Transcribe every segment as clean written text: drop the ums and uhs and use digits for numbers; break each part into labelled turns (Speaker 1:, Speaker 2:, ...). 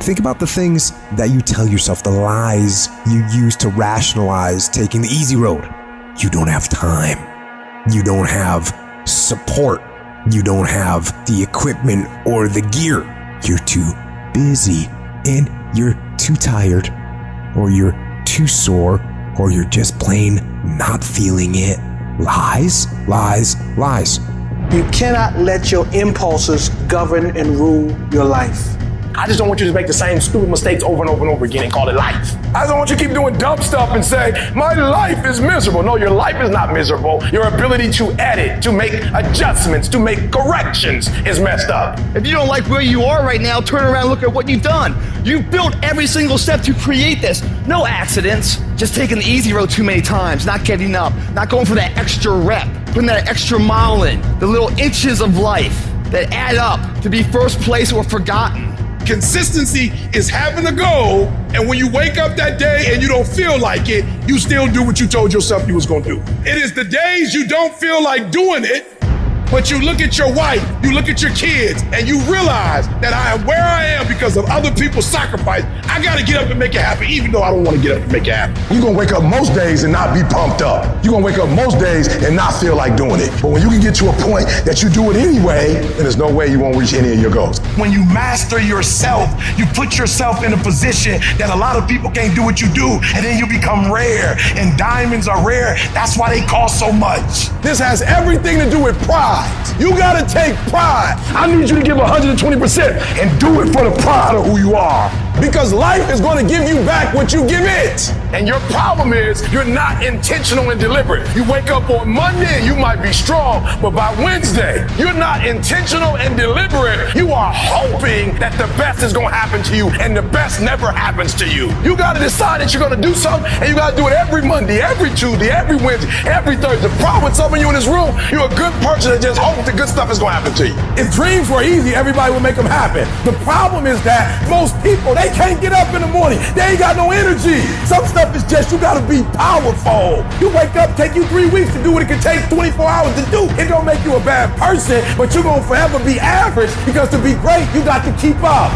Speaker 1: Think about the things that you tell yourself, the lies you use to rationalize taking the easy road. You don't have time. You don't have support. You don't have the equipment or the gear. You're too busy, and you're too tired, or you're too sore, or you're just plain not feeling it. Lies, lies, lies.
Speaker 2: You cannot let your impulses govern and rule your life.
Speaker 3: I just don't want you to make the same stupid mistakes over and over and over again and call it life. I don't want you to keep doing dumb stuff and say, my life is miserable. No, your life is not miserable. Your ability to edit, to make adjustments, to make corrections is messed up.
Speaker 4: If you don't like where you are right now, turn around and look at what you've done. You've built every single step to create this. No accidents, just taking the easy road too many times, not getting up, not going for that extra rep, putting that extra mile in, the little inches of life that add up to be first place or forgotten.
Speaker 5: Consistency is having a goal, and when you wake up that day and you don't feel like it, you still do what you told yourself you was gonna do. It is the days you don't feel like doing it, but you look at your wife, you look at your kids, and you realize that I am where I am because of other people's sacrifice. I gotta get up and make it happen, even though I don't wanna get up and make it happen.
Speaker 6: You're gonna wake up most days and not be pumped up. You're gonna wake up most days and not feel like doing it. But when you can get to a point that you do it anyway, then there's no way you won't reach any of your goals.
Speaker 5: When you master yourself, you put yourself in a position that a lot of people can't do what you do, and then you become rare. And diamonds are rare. That's why they cost so much. This has everything to do with pride. You gotta take pride. I need you to give 120% and do it for the pride of who you are. Because life is gonna give you back what you give it.
Speaker 3: And your problem is you're not intentional and deliberate. You wake up on Monday and you might be strong, but by Wednesday, you're not intentional and deliberate. You are hoping that the best is gonna happen to you, and the best never happens to you. You gotta decide that you're gonna do something, and you gotta do it every Monday, every Tuesday, every Wednesday, every Thursday. The problem with some of you in this room, you're a good person that just hopes the good stuff is gonna happen to you.
Speaker 5: If dreams were easy, everybody would make them happen. The problem is that most people, they can't get up in the morning. They ain't got no energy. Some stuff is just, you gotta be powerful. You wake up, take you 3 weeks to do what it can take 24 hours to do. It don't make you a bad person, but you're gonna forever be average, because to be great, you got to keep up.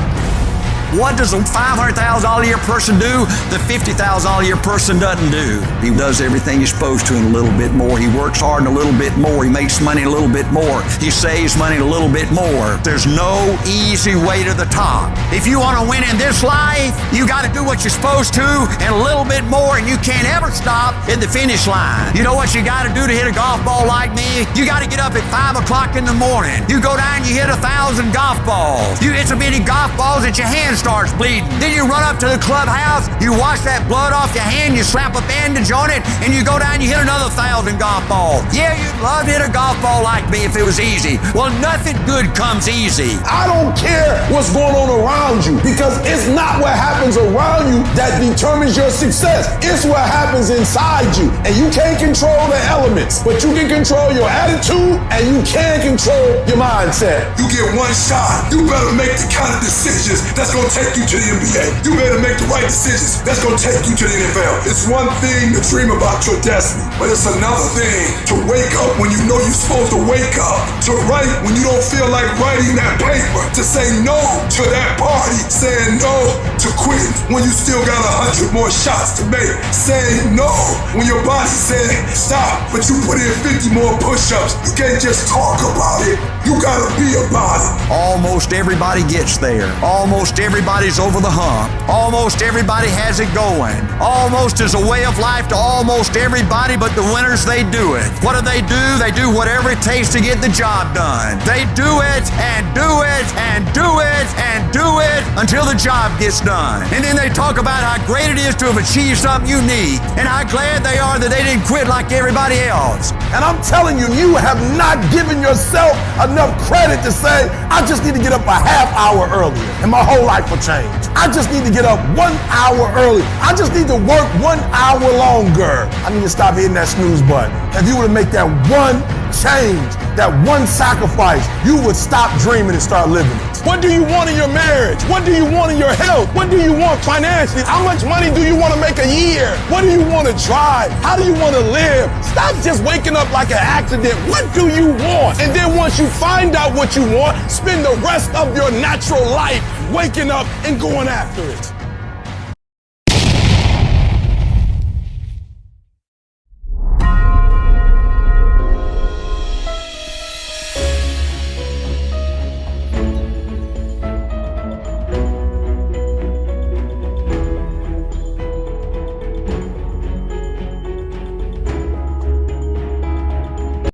Speaker 7: What does a $500,000 a year person do the $50,000 a year person doesn't do? He does everything he's supposed to and a little bit more. He works hard and a little bit more. He makes money a little bit more. He saves money a little bit more. There's no easy way to the top. If you want to win in this life, you got to do what you're supposed to and a little bit more, and you can't ever stop at the finish line. You know what you got to do to hit a golf ball like me? You got to get up at 5 o'clock in the morning. You go down and you hit 1,000 golf balls. You hit so many golf balls that your hands starts bleeding. Then you run up to the clubhouse, you wash that blood off your hand, you slap a bandage on it, and you go down and you hit another 1,000 golf balls. Yeah, you'd love to hit a golf ball like me if it was easy. Well, nothing good comes easy.
Speaker 5: I don't care what's going on around you, because it's not what happens around you that determines your success. It's what happens inside you. And you can't control the elements, but you can control your attitude, and you can control your mindset.
Speaker 6: You get one shot. You better make the kind of decisions that's going to take you to the NBA. You better make the right decisions that's going to take you to the NFL. It's one thing to dream about your destiny, but it's another thing to wake up when you know you're supposed to wake up, to write when you don't feel like writing that paper, to say no to that party, saying no to quitting when you still got 100 more shots to make, saying no when your body said stop, but you put in 50 more push-ups. You can't just talk about it. You gotta be about it.
Speaker 7: Almost everybody gets there. Almost everybody's over the hump. Almost everybody has it going. Almost is a way of life to almost everybody, but the winners, they do it. What do? They do whatever it takes to get the job done. They do it and do it and do it and do it until the job gets done. And then they talk about how great it is to have achieved something unique and how glad they are that they didn't quit like everybody else.
Speaker 5: And I'm telling you, you have not given yourself enough credit to say, I just need to get up a half hour earlier and my whole life will change. I just need to get up 1 hour early. I just need to work 1 hour longer. I need to stop hitting that snooze button. If you were to make that one
Speaker 3: change, that one sacrifice, you would stop dreaming and start living it. What do you want in your marriage? What do you want in your health? What do you want financially? How much money do you want to make a year? What do you want to drive? How do you want to live? Stop just waking up like an accident. What do you want? And then once you find out what you want, spend the rest of your natural life waking up and going after it.